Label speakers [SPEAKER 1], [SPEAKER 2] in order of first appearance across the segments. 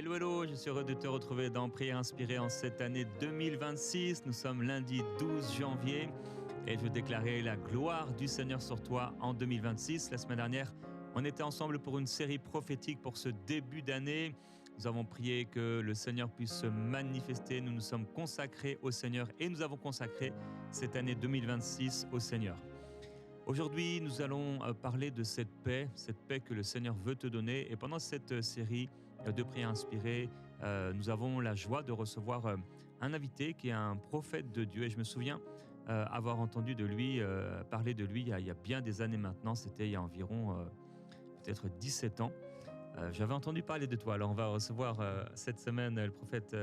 [SPEAKER 1] Hello, hello, je suis heureux de te retrouver dans Prière inspirée en cette année 2026. Nous sommes lundi 12 janvier et je veux déclarer la gloire du Seigneur sur toi en 2026. La semaine dernière, on était ensemble pour une série prophétique pour ce début d'année. Nous avons prié que le Seigneur puisse se manifester. Nous nous sommes consacrés au Seigneur et nous avons consacré cette année 2026 au Seigneur. Aujourd'hui, nous allons parler de cette paix que le Seigneur veut te donner. Et pendant cette série de prières inspirées, nous avons la joie de recevoir un invité qui est un prophète de Dieu. Et je me souviens avoir entendu de lui, parler de lui il y a bien des années maintenant. C'était il y a environ peut-être 17 ans. J'avais entendu parler de toi. Alors on va recevoir cette semaine le prophète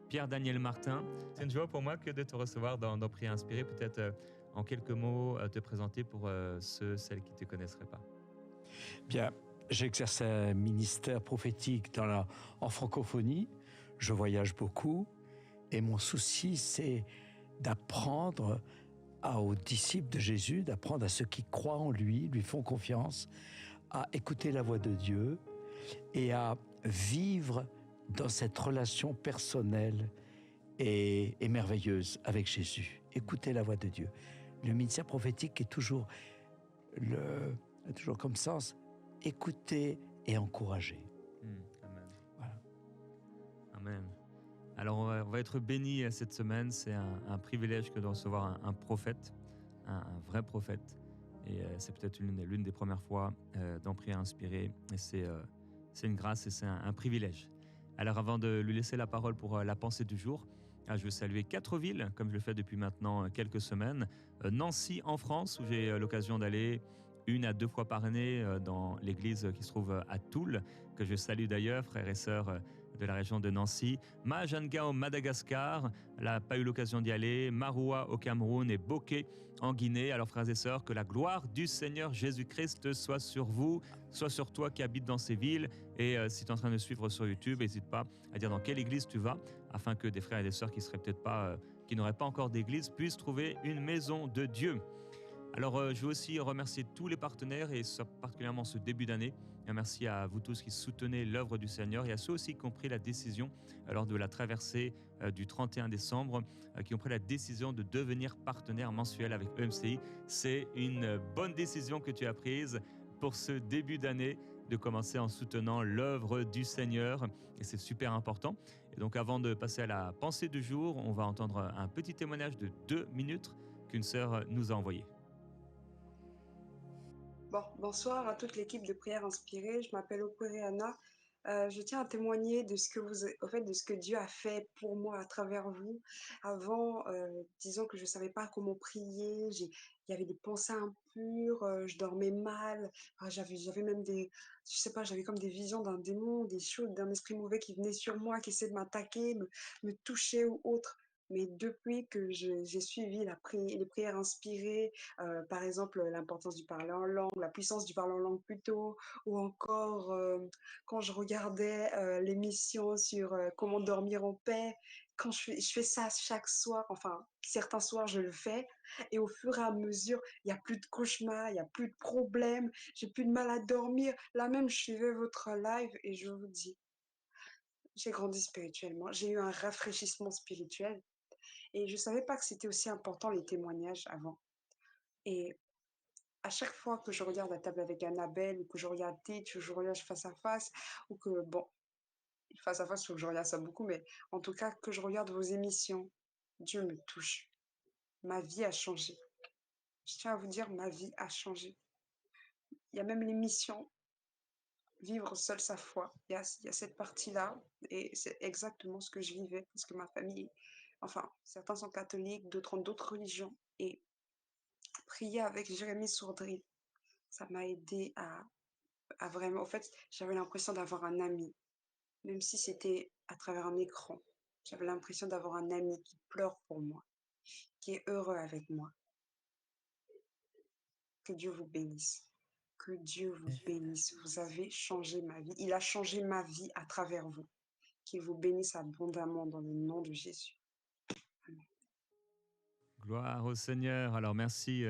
[SPEAKER 1] Pierre-Daniel Martin. C'est une joie pour moi que de te recevoir dans Prières inspirées. Peut-être en quelques mots te présenter pour celles qui ne te connaisseraient pas.
[SPEAKER 2] Bien, j'exerce un ministère prophétique en francophonie. Je voyage beaucoup et mon souci, c'est d'apprendre aux disciples de Jésus, d'apprendre à ceux qui croient en lui font confiance, à écouter la voix de Dieu et à vivre dans cette relation personnelle et merveilleuse avec Jésus. Écouter la voix de Dieu. Le ministère prophétique est toujours comme sens, écouter et encourager.
[SPEAKER 1] Amen.
[SPEAKER 2] Voilà.
[SPEAKER 1] Amen. Alors on va être bénis cette semaine. C'est un privilège que de recevoir un prophète, un vrai prophète. Et c'est peut-être l'une des premières fois dans Prières inspirées. Et c'est une grâce et c'est un privilège. Alors avant de lui laisser la parole pour la pensée du jour, je veux saluer 4 villes, comme je le fais depuis maintenant quelques semaines. Nancy en France, où j'ai l'occasion d'aller 1 à 2 fois par année dans l'église qui se trouve à Toul, que je salue d'ailleurs, frères et sœurs de la région de Nancy. Mahajanga au Madagascar, elle n'a pas eu l'occasion d'y aller. Maroua au Cameroun et Bokeh en Guinée. Alors frères et sœurs, que la gloire du Seigneur Jésus-Christ soit sur vous, soit sur toi qui habites dans ces villes. Et si tu es en train de suivre sur YouTube, n'hésite pas à dire dans quelle église tu vas, afin que des frères et des sœurs qui seraient peut-être pas, qui n'auraient pas encore d'église, puissent trouver une maison de Dieu. Alors, je veux aussi remercier tous les partenaires et particulièrement ce début d'année. Et merci à vous tous qui soutenez l'œuvre du Seigneur et à ceux aussi qui ont pris la décision lors de la traversée du 31 décembre, qui ont pris la décision de devenir partenaire mensuel avec EMCI. C'est une bonne décision que tu as prise pour ce début d'année, de commencer en soutenant l'œuvre du Seigneur. Et c'est super important. Et donc, avant de passer à la pensée du jour, on va entendre un petit témoignage de 2 minutes qu'une sœur nous a envoyé.
[SPEAKER 3] Bon, bonsoir à toute l'équipe de Prières inspirées. Je m'appelle Okwereana. Je tiens à témoigner de ce que Dieu a fait pour moi à travers vous. Avant, disons que je savais pas comment prier. Il y avait des pensées impures. Je dormais mal. J'avais même je sais pas, j'avais comme des visions d'un démon, des choses, d'un esprit mauvais qui venait sur moi, qui essayait de m'attaquer, me toucher ou autre. Mais depuis que j'ai suivi les prières inspirées, par exemple, l'importance du parler en langue, la puissance du parler en langue plutôt, ou encore quand je regardais l'émission sur comment dormir en paix, quand je fais ça chaque soir, enfin, certains soirs je le fais, et au fur et à mesure, il n'y a plus de cauchemars, il n'y a plus de problèmes, j'ai plus de mal à dormir. Là même, je suivais votre live et je vous dis, j'ai grandi spirituellement, j'ai eu un rafraîchissement spirituel, et je savais pas que c'était aussi important les témoignages avant. Et à chaque fois que je regarde la table avec Annabelle, ou que je regarde Teach, ou que je regarde face à face, ou que, bon, face à face, il faut que je regarde ça beaucoup, mais en tout cas, que je regarde vos émissions, Dieu me touche. Ma vie a changé. Je tiens à vous dire, ma vie a changé. Il y a même l'émission Vivre seul sa foi. Il y a cette partie-là, et c'est exactement ce que je vivais, parce que ma famille, enfin, certains sont catholiques, d'autres ont d'autres religions, et prier avec Jérémy Sourdry, ça m'a aidé à vraiment, en fait, j'avais l'impression d'avoir un ami, même si c'était à travers un écran. J'avais l'impression d'avoir un ami qui pleure pour moi, qui est heureux avec moi. Que Dieu vous bénisse. Que Dieu vous bénisse. Vous avez changé ma vie. Il a changé ma vie à travers vous. Qu'il vous bénisse abondamment dans le nom de Jésus. Amen.
[SPEAKER 1] Gloire au Seigneur. Alors merci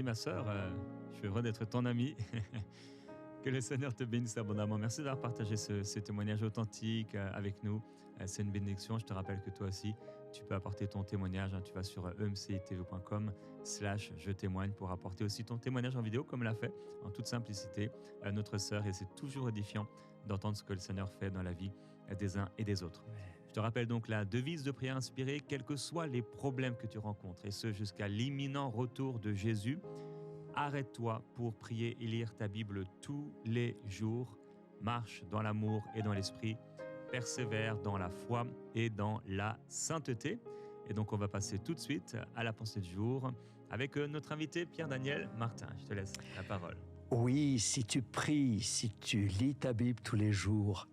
[SPEAKER 1] ma sœur. Je suis heureux d'être ton ami. Que le Seigneur te bénisse abondamment. Merci d'avoir partagé ce témoignage authentique avec nous. C'est une bénédiction. Je te rappelle que toi aussi, tu peux apporter ton témoignage. Tu vas sur emcitv.com/je témoigne pour apporter aussi ton témoignage en vidéo, comme l'a fait en toute simplicité notre sœur. Et c'est toujours édifiant d'entendre ce que le Seigneur fait dans la vie des uns et des autres. Je te rappelle donc la devise de prière inspirée, quels que soient les problèmes que tu rencontres, et ce jusqu'à l'imminent retour de Jésus. Arrête-toi pour prier et lire ta Bible tous les jours. Marche dans l'amour et dans l'esprit. Persévère dans la foi et dans la sainteté. Et donc, on va passer tout de suite à la pensée du jour avec notre invité Pierre-Daniel Martin. Je te laisse la parole.
[SPEAKER 2] Oui, si tu pries, si tu lis ta Bible tous les jours,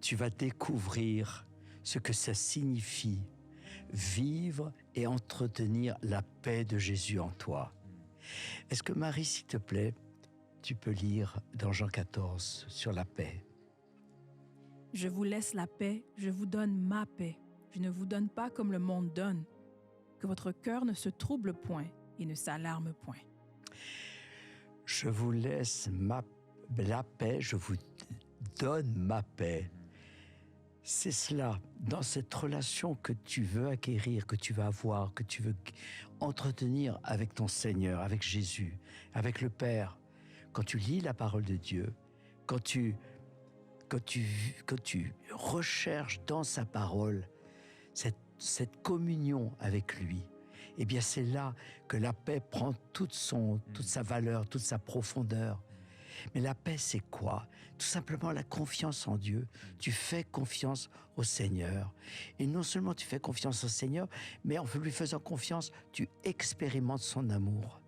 [SPEAKER 2] tu vas découvrir ce que ça signifie, vivre et entretenir la paix de Jésus en toi. Est-ce que Marie, s'il te plaît, tu peux lire dans Jean 14 sur la paix?
[SPEAKER 4] Je vous laisse la paix, je vous donne ma paix. Je ne vous donne pas comme le monde donne. Que votre cœur ne se trouble point et ne s'alarme point.
[SPEAKER 2] Je vous laisse la paix, je vous donne ma paix. C'est cela, dans cette relation que tu veux acquérir, que tu vas avoir, que tu veux entretenir avec ton Seigneur, avec Jésus, avec le Père. Quand tu lis la parole de Dieu, quand tu recherches dans sa parole cette communion avec lui, eh bien c'est là que la paix prend toute sa valeur, toute sa profondeur. Mais la paix, c'est quoi? Tout simplement la confiance en Dieu. Tu fais confiance au Seigneur. Et non seulement tu fais confiance au Seigneur, mais en lui faisant confiance, tu expérimentes son amour.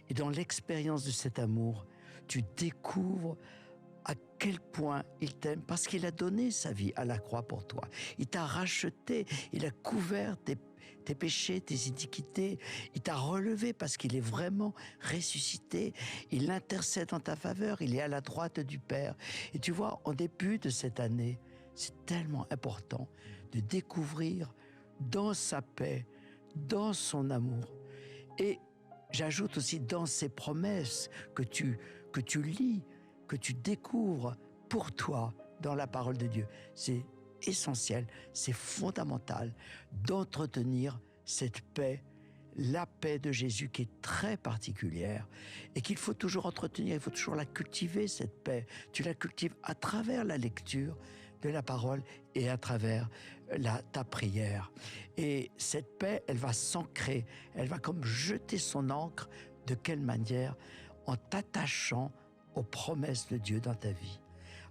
[SPEAKER 2] Et dans l'expérience de cet amour, tu découvres à quel point il t'aime, parce qu'il a donné sa vie à la croix pour toi. Il t'a racheté, il a couvert tes péchés, tes iniquités. Il t'a relevé parce qu'il est vraiment ressuscité. Il intercède en ta faveur, il est à la droite du Père. Et tu vois, en début de cette année, c'est tellement important de découvrir dans sa paix, dans son amour. Et j'ajoute aussi dans ses promesses que tu lis, que tu découvres pour toi dans la parole de Dieu. C'est essentiel, c'est fondamental d'entretenir cette paix, la paix de Jésus qui est très particulière et qu'il faut toujours entretenir, il faut toujours la cultiver, cette paix. Tu la cultives à travers la lecture de la parole et à travers ta prière. Et cette paix, elle va s'ancrer, elle va comme jeter son encre. De quelle manière? En t'attachant aux promesses de Dieu dans ta vie.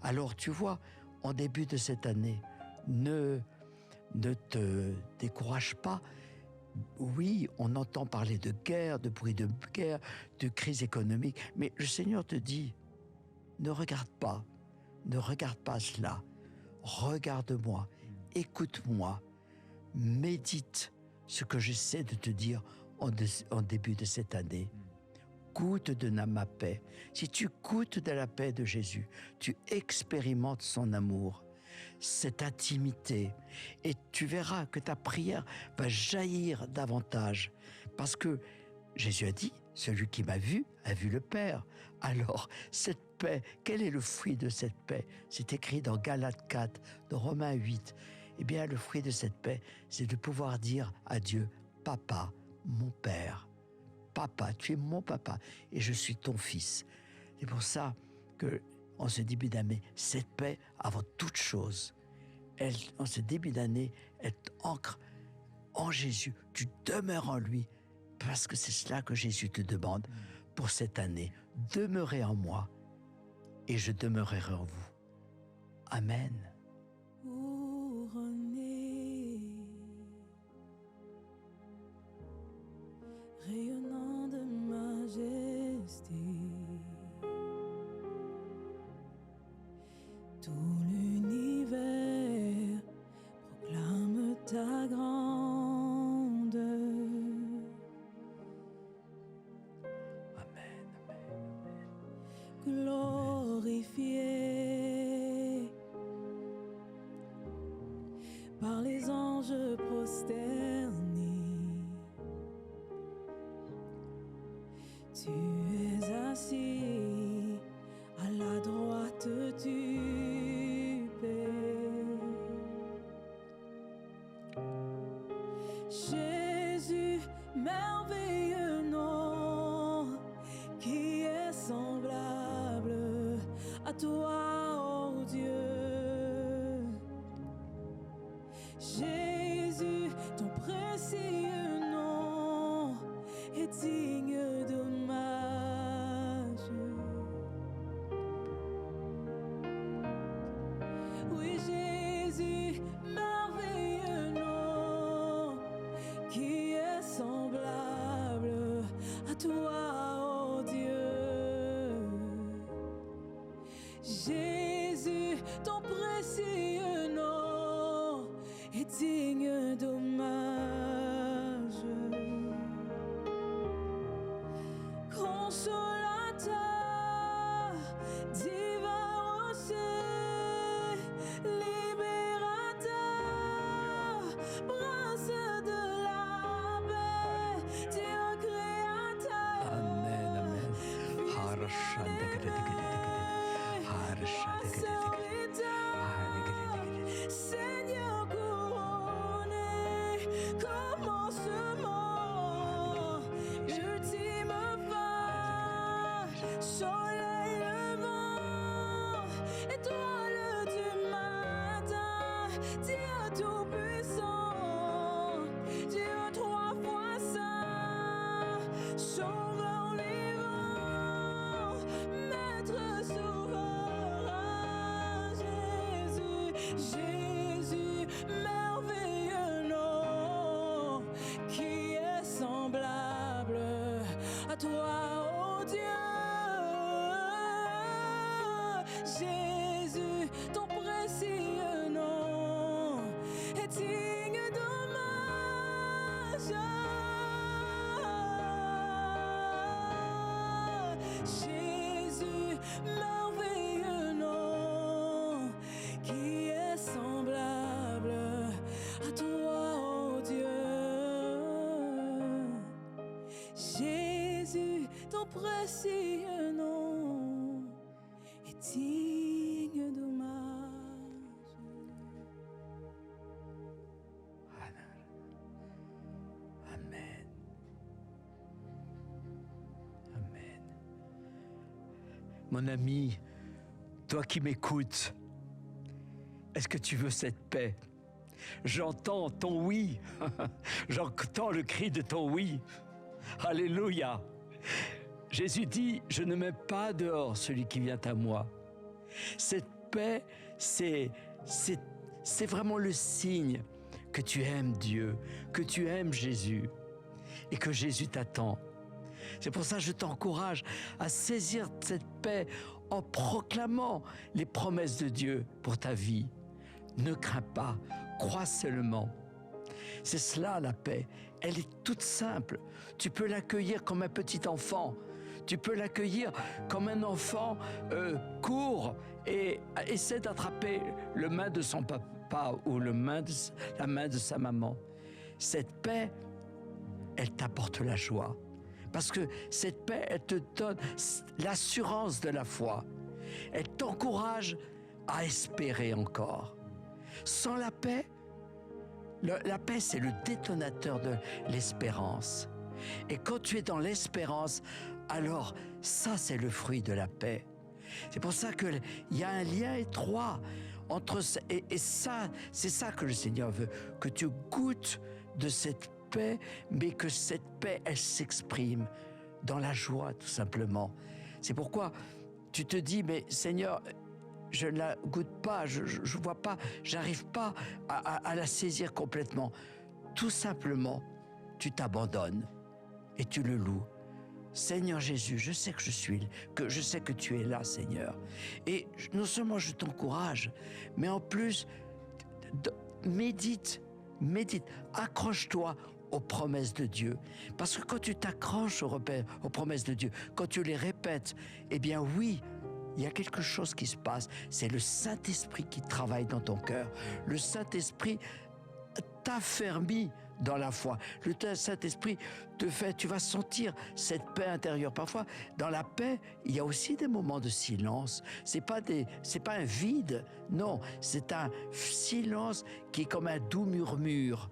[SPEAKER 2] Alors tu vois, en début de cette année, ne te décourage pas. Oui, on entend parler de guerre, de bruit de guerre, de crise économique, mais le Seigneur te dit, ne regarde pas cela. Regarde-moi, écoute-moi, médite ce que j'essaie de te dire en début de cette année. Goûte de ma paix. Si tu goûtes de la paix de Jésus, tu expérimentes son amour, cette intimité, et tu verras que ta prière va jaillir davantage. Parce que Jésus a dit, celui qui m'a vu a vu le Père. Alors, cette paix, quel est le fruit de cette paix? C'est écrit dans Galates 4, dans Romains 8. Eh bien, le fruit de cette paix, c'est de pouvoir dire à Dieu, Papa, mon Père. Papa, tu es mon papa et je suis ton fils. C'est pour ça que, en ce début d'année, cette paix, avant toute chose, en ce début d'année, elle t'ancre en Jésus. Tu demeures en lui parce que c'est cela que Jésus te demande pour cette année. Demeurez en moi et je demeurerai en vous. Amen.
[SPEAKER 5] Rayonnant de majesté, tout l'univers proclame ta grande.
[SPEAKER 2] Amen, amen, amen.
[SPEAKER 5] Glorifié par les anges prosternés. Tu es assis à la droite est digne d'hommage. Oui, Jésus, merveilleux nom, qui est semblable à toi, ô Dieu. Jésus, ton précieux nom est digne d'hommage. Consolateur, divin rocher, libérateur, prince de la paix, Dieu créateur.
[SPEAKER 2] Amen, amen.
[SPEAKER 5] Fils
[SPEAKER 2] Harashandakadakadakadakada. Harashandakadakadakada.
[SPEAKER 5] Seigneur couronné, commencement, ultime fin, soleil levant, étoile du matin, Dieu tout-puissant, Dieu trois fois saint, sauveur vivant, maître souverain, Jésus, merveilleux nom, qui est semblable à toi, ô Dieu. Jésus, ton précieux nom est digne d'hommage. Jésus, merveilleux nom, qui est semblable à toi, ô Dieu. Jésus, ton précieux nom est digne d'hommage.
[SPEAKER 2] Amen. Amen. Mon ami, toi qui m'écoutes, est-ce que tu veux cette paix? J'entends ton oui. J'entends le cri de ton oui. Alléluia. Jésus dit, je ne mets pas dehors celui qui vient à moi. Cette paix, c'est vraiment le signe que tu aimes Dieu, que tu aimes Jésus et que Jésus t'attend. C'est pour ça que je t'encourage à saisir cette paix en proclamant les promesses de Dieu pour ta vie. Ne crains pas, crois seulement. C'est cela la paix. Elle est toute simple. Tu peux l'accueillir comme un petit enfant. Tu peux l'accueillir comme un enfant court et essaie d'attraper le main de son papa ou la main de sa maman. Cette paix, elle t'apporte la joie. Parce que cette paix, elle te donne l'assurance de la foi. Elle t'encourage à espérer encore. Sans la paix, la paix, c'est le détonateur de l'espérance. Et quand tu es dans l'espérance, alors ça, c'est le fruit de la paix. C'est pour ça qu'il y a un lien étroit entre ça, et ça, c'est ça que le Seigneur veut, que tu goûtes de cette paix, mais que cette paix, elle s'exprime dans la joie, tout simplement. C'est pourquoi tu te dis, mais Seigneur, je ne la goûte pas, je vois pas, j'arrive pas à la saisir complètement. Tout simplement, tu t'abandonnes et tu le loues. Seigneur Jésus, je sais je sais que tu es là, Seigneur. Et non seulement je t'encourage, mais en plus, médite, accroche-toi aux promesses de Dieu. Parce que quand tu t'accroches aux promesses de Dieu, quand tu les répètes, eh bien oui, il y a quelque chose qui se passe. C'est le Saint-Esprit qui travaille dans ton cœur. Le Saint-Esprit t'affermit dans la foi. Le Saint-Esprit te fait, tu vas sentir cette paix intérieure. Parfois, dans la paix, il y a aussi des moments de silence. C'est pas un vide, non, c'est un silence qui est comme un doux murmure.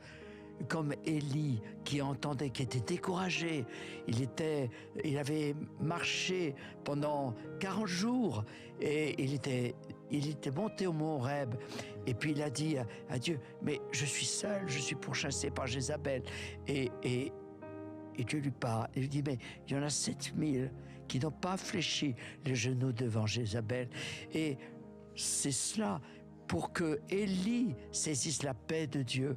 [SPEAKER 2] Comme Élie qui entendait, qui était découragé. Il avait marché pendant 40 jours et il était monté au mont Horeb. Et puis il a dit à Dieu, mais je suis seul, je suis pourchassé par Jézabel. Et Et Dieu lui parle. Et lui dit, mais il y en a 7000 qui n'ont pas fléchi les genoux devant Jézabel. Et c'est cela, pour que Élie saisisse la paix de Dieu.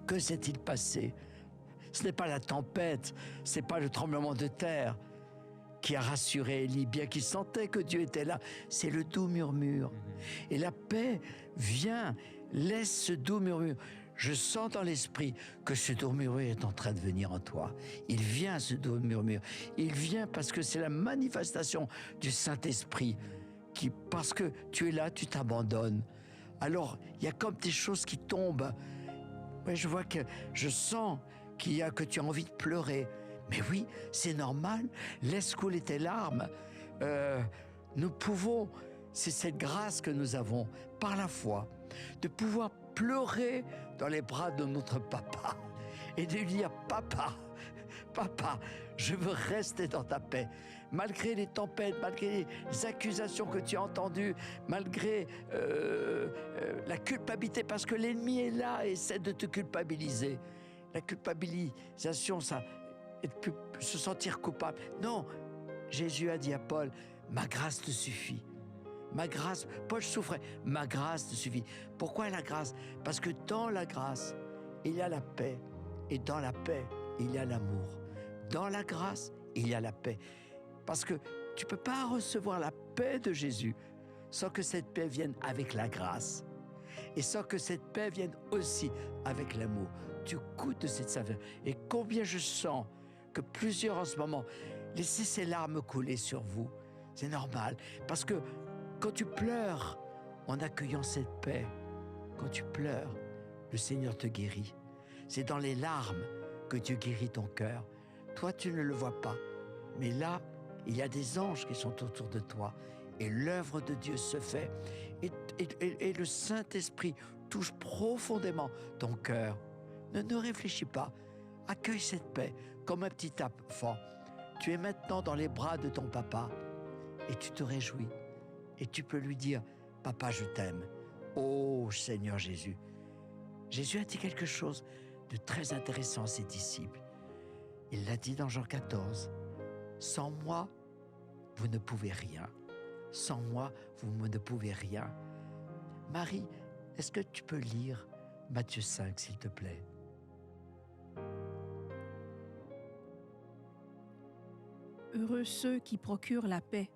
[SPEAKER 2] Que s'est-il passé? Ce n'est pas la tempête, ce n'est pas le tremblement de terre qui a rassuré Élie, bien qu'il sentait que Dieu était là. C'est le doux murmure. Et la paix vient, laisse ce doux murmure. Je sens dans l'esprit que ce doux murmure est en train de venir en toi. Il vient, ce doux murmure. Il vient parce que c'est la manifestation du Saint-Esprit qui, parce que tu es là, tu t'abandonnes. Alors, il y a comme des choses qui tombent. Ouais, je sens que tu as envie de pleurer. Mais oui, c'est normal. Laisse couler tes larmes. Nous pouvons, c'est cette grâce que nous avons par la foi, de pouvoir pleurer dans les bras de notre papa et de lui dire, papa, je veux rester dans ta paix. Malgré les tempêtes, malgré les accusations que tu as entendues, malgré la culpabilité, parce que l'ennemi est là et essaie de te culpabiliser. La culpabilisation, ça, se sentir coupable. Non, Jésus a dit à Paul, ma grâce te suffit. Ma grâce, Paul souffrait, ma grâce te suffit. Pourquoi la grâce? Parce que dans la grâce, il y a la paix. Et dans la paix, il y a l'amour. Dans la grâce, il y a la paix. Parce que tu ne peux pas recevoir la paix de Jésus sans que cette paix vienne avec la grâce. Et sans que cette paix vienne aussi avec l'amour. Tu goûtes de cette saveur. Et combien je sens que plusieurs en ce moment, laissez ces larmes couler sur vous. C'est normal. Parce que quand tu pleures en accueillant cette paix, quand tu pleures, le Seigneur te guérit. C'est dans les larmes que Dieu guérit ton cœur. Toi, tu ne le vois pas. Mais là, il y a des anges qui sont autour de toi. Et l'œuvre de Dieu se fait. Et le Saint-Esprit touche profondément ton cœur. Ne réfléchis pas. Accueille cette paix comme un petit enfant. Tu es maintenant dans les bras de ton papa. Et tu te réjouis. Et tu peux lui dire, papa, je t'aime. Oh Seigneur Jésus. Jésus a dit quelque chose de très intéressant à ses disciples. Il l'a dit dans Jean 14. Sans moi, vous ne pouvez rien. Sans moi, vous ne pouvez rien. Marie, est-ce que tu peux lire Matthieu 5, s'il te plaît?
[SPEAKER 4] Heureux ceux qui procurent la paix,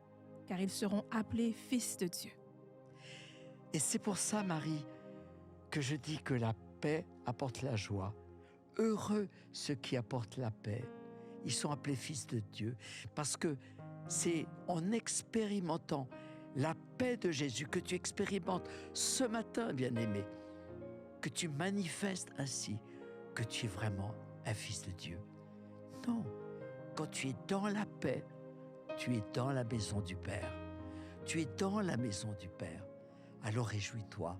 [SPEAKER 4] car ils seront appelés fils de Dieu.
[SPEAKER 2] Et c'est pour ça, Marie, que je dis que la paix apporte la joie. Heureux ceux qui apportent la paix. Ils sont appelés fils de Dieu. Parce que c'est en expérimentant la paix de Jésus que tu expérimentes ce matin, bien-aimé, que tu manifestes ainsi que tu es vraiment un fils de Dieu. Non, quand tu es dans la paix, tu es dans la maison du Père. Tu es dans la maison du Père. Alors réjouis-toi.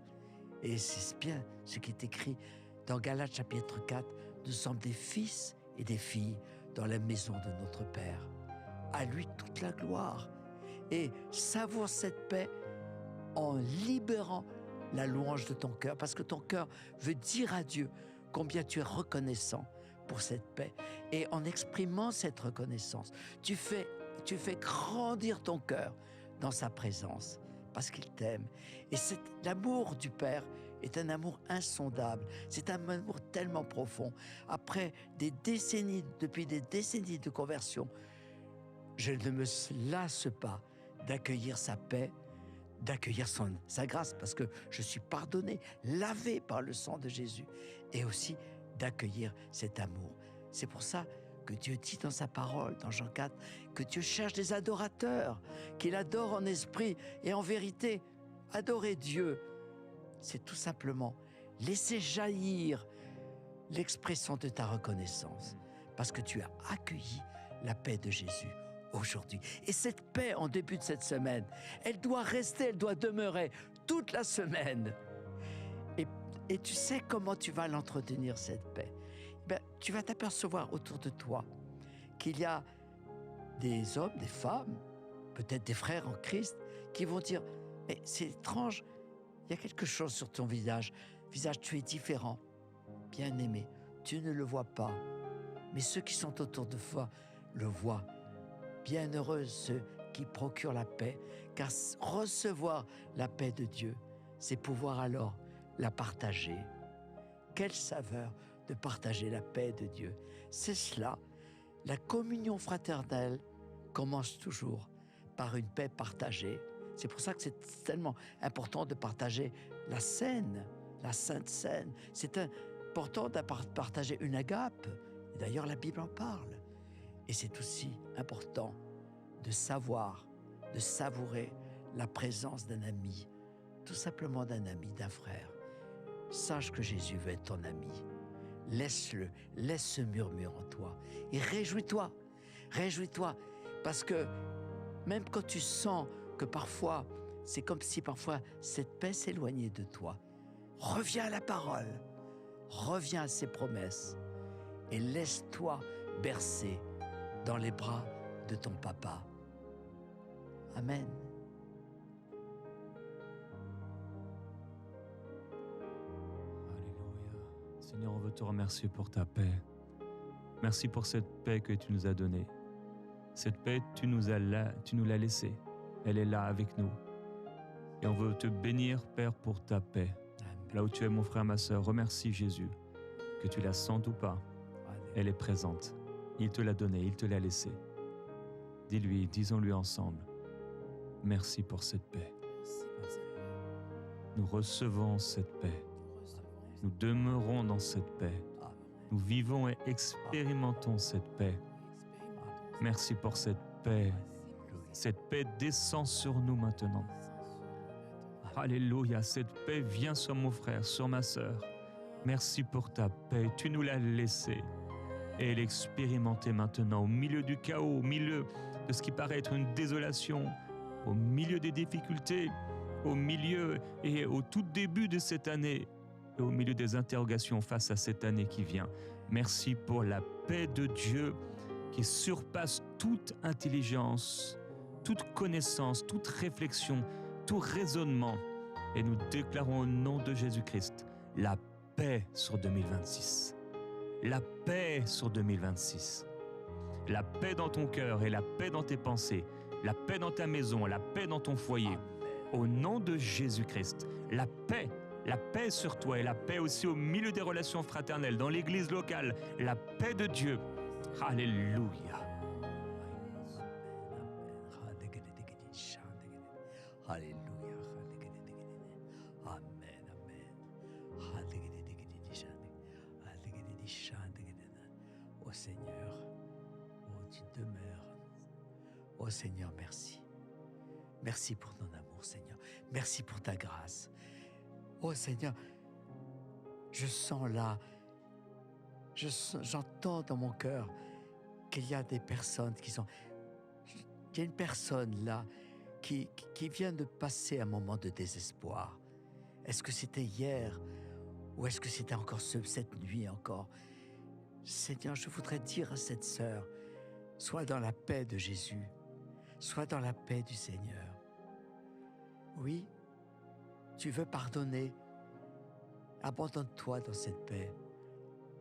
[SPEAKER 2] Et c'est bien ce qui est écrit dans Galates chapitre 4. Nous sommes des fils et des filles dans la maison de notre Père. À lui toute la gloire. Et savoure cette paix en libérant la louange de ton cœur. Parce que ton cœur veut dire à Dieu combien tu es reconnaissant pour cette paix. Et en exprimant cette reconnaissance, tu fais grandir ton cœur dans sa présence. Parce qu'il t'aime. Et l'amour du Père est un amour insondable. C'est un amour tellement profond. Après depuis des décennies de conversion, je ne me lasse pas d'accueillir sa paix, d'accueillir sa grâce, parce que je suis pardonné, lavé par le sang de Jésus, et aussi d'accueillir cet amour. C'est pour ça que Dieu dit dans sa parole, dans Jean 4, que Dieu cherche des adorateurs, qu'il adore en esprit et en vérité. Adorer Dieu, c'est tout simplement laisser jaillir l'expression de ta reconnaissance, parce que tu as accueilli la paix de Jésus aujourd'hui. Et cette paix en début de cette semaine, elle doit rester, elle doit demeurer toute la semaine. Et tu sais comment tu vas l'entretenir, cette paix. Tu vas t'apercevoir autour de toi qu'il y a des hommes, des femmes, peut-être des frères en Christ, qui vont dire « Mais c'est étrange, il y a quelque chose sur ton visage. Tu es différent. Bien-aimé, tu ne le vois pas. mais ceux qui sont autour de toi le voient. Bienheureux ceux qui procurent la paix, car recevoir la paix de Dieu, c'est pouvoir alors la partager. Quelle saveur de partager la paix de Dieu. C'est cela. La communion fraternelle commence toujours par une paix partagée. C'est pour ça que c'est tellement important de partager la scène, la Sainte Seine. C'est important de partager une agape. D'ailleurs, la Bible en parle. Et c'est aussi important de savoir, de savourer la présence d'un ami, tout simplement d'un ami, d'un frère. Sache que Jésus veut être ton ami. Laisse-le, laisse ce murmure en toi et réjouis-toi, parce que même quand tu sens que parfois, c'est comme si parfois cette paix s'éloignait de toi, reviens à la parole, reviens à ses promesses et laisse-toi bercer dans les bras de ton papa. Amen.
[SPEAKER 1] Alléluia. Seigneur, on veut te remercier pour ta paix. Merci pour cette paix que tu nous as donnée. Cette paix, tu nous l'as laissée. Elle est là avec nous. Et on veut te bénir, Père, pour ta paix.
[SPEAKER 2] Amen.
[SPEAKER 1] Là où tu es, mon frère, ma sœur, remercie Jésus, que tu la sentes ou pas. Elle est présente. Il te l'a donnée, il te l'a laissée. Dis-lui, disons-lui ensemble, merci pour cette paix. Nous recevons cette paix. Nous demeurons dans cette paix. Nous vivons et expérimentons cette paix. Merci pour cette paix. Cette paix descend sur nous maintenant. Alléluia, cette paix vient sur mon frère, sur ma sœur. Merci pour ta paix, tu nous l'as laissée. Et elle est expérimentée maintenant au milieu du chaos, au milieu de ce qui paraît être une désolation, au milieu des difficultés, au milieu et au tout début de cette année, et au milieu des interrogations face à cette année qui vient. Merci pour la paix de Dieu qui surpasse toute intelligence, toute connaissance, toute réflexion, tout raisonnement. Et nous déclarons au nom de Jésus-Christ la paix sur 2026. La paix sur 2026. La paix dans ton cœur et la paix dans tes pensées. La paix dans ta maison, la paix dans ton foyer. Au nom de Jésus-Christ, la paix sur toi et la paix aussi au milieu des relations fraternelles, dans l'église locale, la paix de Dieu. Alléluia.
[SPEAKER 2] Alléluia. Amen, Ô Seigneur, oh tu demeures. Ô Seigneur, merci. Merci pour ton amour, Seigneur. Merci pour ta grâce. Ô Seigneur, je sens là, j'entends dans mon cœur qu'il y a des personnes qui sont... Il y a une personne là qui vient de passer un moment de désespoir. Est-ce que c'était hier ou est-ce que c'était encore cette nuit encore? Seigneur, je voudrais dire à cette sœur, sois dans la paix de Jésus, sois dans la paix du Seigneur. Oui, tu veux pardonner, abandonne-toi dans cette paix.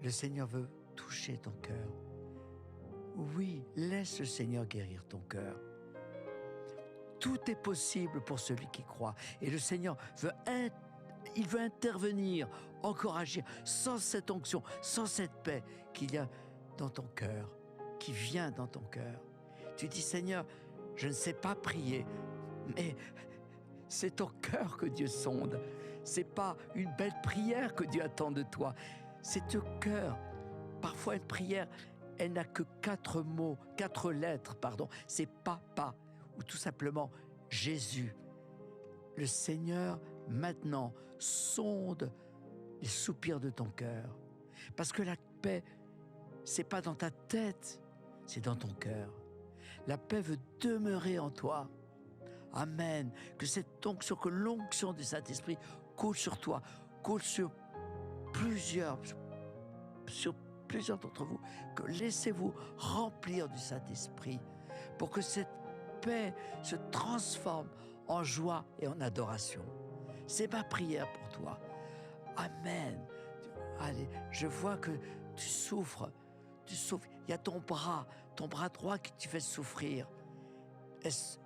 [SPEAKER 2] Le Seigneur veut toucher ton cœur. Oui, laisse le Seigneur guérir ton cœur. Tout est possible pour celui qui croit. Et le Seigneur veut intervenir, encore agir, sans cette onction, sans cette paix qu'il y a dans ton cœur, qui vient dans ton cœur. Tu dis, Seigneur, je ne sais pas prier, mais c'est ton cœur que Dieu sonde. C'est pas une belle prière que Dieu attend de toi. C'est ton cœur. Parfois, une prière, elle n'a que 4 mots, 4 lettres, pardon. C'est papa, ou tout simplement Jésus. Le Seigneur, maintenant, sonde les soupirs de ton cœur. Parce que la paix, c'est pas dans ta tête, c'est dans ton cœur. La paix veut demeurer en toi. Amen. Que cette onction, que l'onction du Saint-Esprit coule sur toi, coule sur plusieurs d'entre vous. Que laissez-vous remplir du Saint-Esprit pour que cette paix se transforme en joie et en adoration. C'est ma prière pour toi. Amen. Allez, je vois que tu souffres tu souffres. Il y a ton bras droit qui te fait souffrir. Est-ce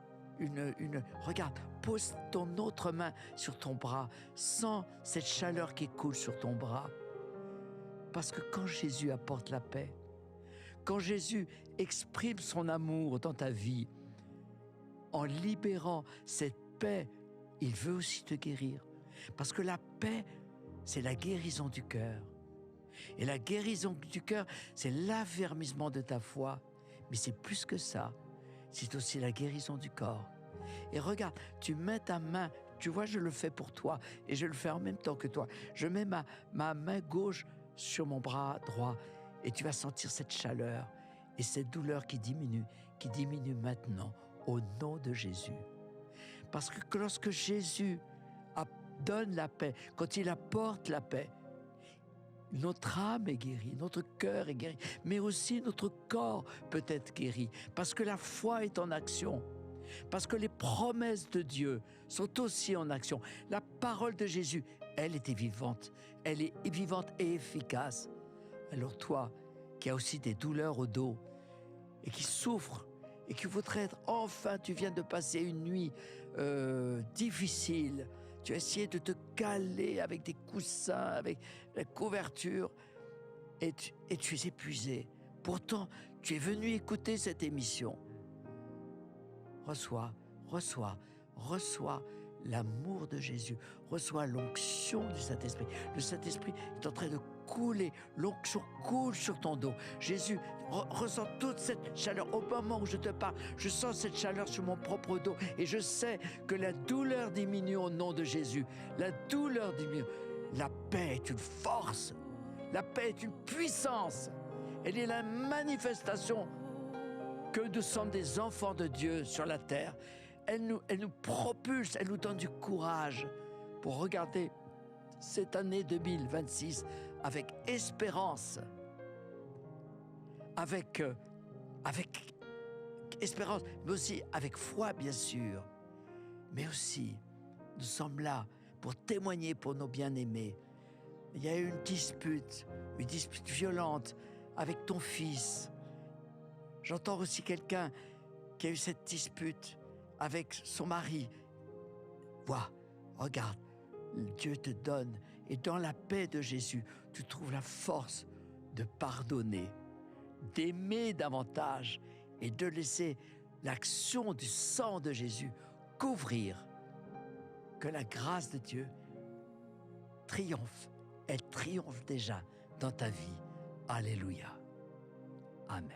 [SPEAKER 2] regarde, pose ton autre main sur ton bras, sens cette chaleur qui coule sur ton bras. Parce que quand Jésus apporte la paix, quand Jésus exprime son amour dans ta vie, en libérant cette paix, il veut aussi te guérir. Parce que la paix, c'est la guérison du cœur. Et la guérison du cœur, c'est l'affermissement de ta foi. Mais c'est plus que ça. C'est aussi la guérison du corps. Et regarde, tu mets ta main, tu vois, je le fais pour toi, et je le fais en même temps que toi. Je mets ma main gauche sur mon bras droit, et tu vas sentir cette chaleur et cette douleur qui diminue maintenant, au nom de Jésus. Parce que lorsque Jésus donne la paix, quand il apporte la paix, notre âme est guérie, notre cœur est guéri, mais aussi notre corps peut être guéri, parce que la foi est en action, parce que les promesses de Dieu sont aussi en action. La parole de Jésus, elle était vivante, elle est vivante et efficace. Alors toi, qui as aussi des douleurs au dos, et qui souffres, et qui voudrais être, enfin, tu viens de passer une nuit difficile, tu as essayé de te caler avec des coussins, avec la couverture, et tu es épuisé. Pourtant, tu es venu écouter cette émission. Reçois l'amour de Jésus. Reçois l'onction du Saint-Esprit. Le Saint-Esprit est en train de couler. L'onction coule sur ton dos. Jésus, ressens toute cette chaleur. Au moment où je te parle, je sens cette chaleur sur mon propre dos. Et je sais que la douleur diminue au nom de Jésus. La douleur diminue. La paix est une force. La paix est une puissance. Elle est la manifestation que nous sommes des enfants de Dieu sur la terre. Elle nous propulse, elle nous donne du courage pour regarder cette année 2026 avec espérance, avec espérance, mais aussi avec foi, bien sûr. Mais aussi, nous sommes là pour témoigner pour nos bien-aimés. Il y a eu une dispute violente avec ton fils. J'entends aussi quelqu'un qui a eu cette dispute avec son mari. Vois, regarde, Dieu te donne, et dans la paix de Jésus, tu trouves la force de pardonner, d'aimer davantage et de laisser l'action du sang de Jésus couvrir. Que la grâce de Dieu triomphe, elle triomphe déjà dans ta vie. Alléluia. Amen.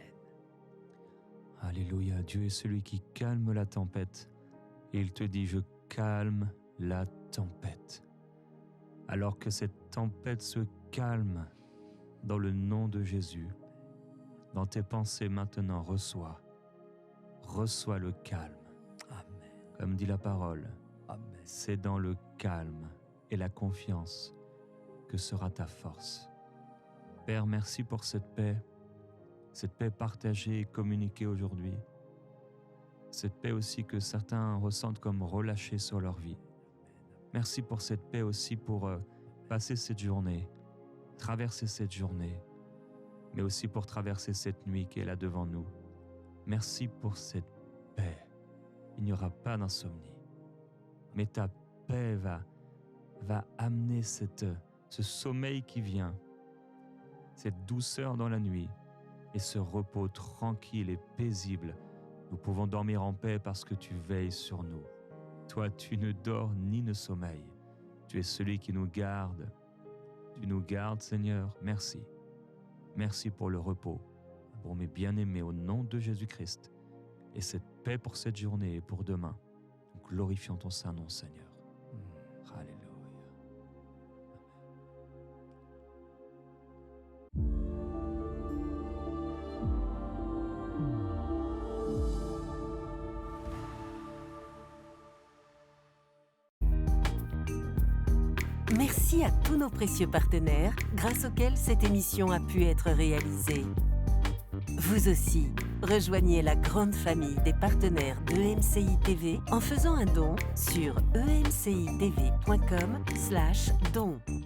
[SPEAKER 1] Alléluia, Dieu est celui qui calme la tempête. Et il te dit, je calme la tempête. Alors que cette tempête se calme, dans le nom de Jésus, dans tes pensées maintenant, reçois le calme.
[SPEAKER 2] Amen.
[SPEAKER 1] Comme dit la parole,
[SPEAKER 2] Amen.
[SPEAKER 1] c'est dans le calme et la confiance que sera ta force. Père, merci pour cette paix partagée et communiquée aujourd'hui. Cette paix aussi que certains ressentent comme relâchée sur leur vie. Merci pour cette paix aussi pour passer cette journée, traverser cette journée, mais aussi pour traverser cette nuit qui est là devant nous. Merci pour cette paix. Il n'y aura pas d'insomnie, mais ta paix va amener ce sommeil qui vient, cette douceur dans la nuit et ce repos tranquille et paisible. Nous pouvons dormir en paix parce que tu veilles sur nous. Toi, tu ne dors ni ne sommeilles. Tu es celui qui nous garde. Tu nous gardes, Seigneur. Merci. Merci pour le repos, pour mes bien-aimés au nom de Jésus-Christ. Et cette paix pour cette journée et pour demain. Nous glorifions ton Saint-Nom, Seigneur. Alléluia.
[SPEAKER 6] Merci à tous nos précieux partenaires grâce auxquels cette émission a pu être réalisée. Vous aussi, rejoignez la grande famille des partenaires d'EMCI TV en faisant un don sur emcitv.com/don.